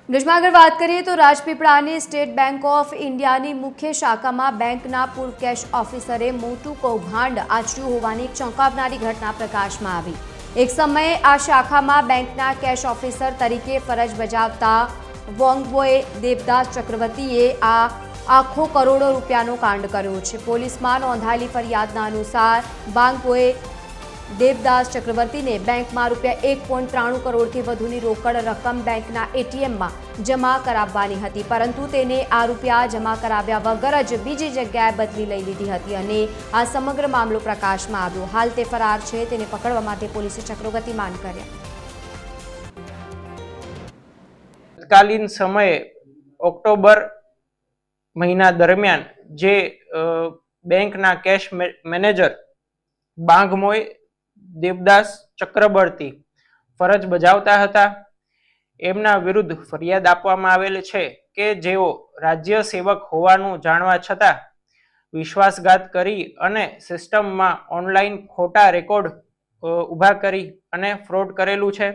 ન્યૂઝમાં આગળ વાત કરીએ તો રાજપીપળાની સ્ટેટ બેંક ઓફ ઇન્ડિયાની મુખ્ય શાખામાં બેંકના પૂર્વ કેશ ઓફિસરે મોટું કૌભાંડ આચર્યું હોવાની એક ચોંકાવનારી ઘટના પ્રકાશમાં આવી। એક સમયે આ શાખામાં બેંકના કેશ ઓફિસર તરીકે ફરજ બજાવતા વોંગબોએ દેવદાસ ચક્રવર્તીએ આ આખો કરોડો રૂપિયાનો કાંડ કર્યો છે। પોલીસમાં નોંધાયેલી ફરિયાદના अनुसार વાંગબોએ देवदास चक्रवर्ती ने बैंक में रूपिया 1.93 करोड़ वधुनी रोकड़ रकम बैंकना एटीएम में जमा कराववानी हती, परंतु तेने आ रूपिया जमा कराव्या वगर ज बीजी जग्याए बदली लई लीधी हती अने आ समग्र मामलो प्रकाश में आव्यो। हाल ते फरार छे, तेने पकड़वा माटे पोलीसे चक्रोगतिमान कर्या। तत्कालीन समये ऑक्टोबर महीना दरमियान जे बैंकना कैश मैनेजर बांगमोय देवदास चक्रवर्ती फरज बजावता हता। एमना विरुद्ध फरियाद आपवामां आवेल छे के जेओ राज्य सेवक होवानुं जाणवा छतां विश्वासघात करी अने सिस्टम में ऑनलाइन खोटा रेकॉर्ड उभा करी अने फ्रॉड करेलुं छे।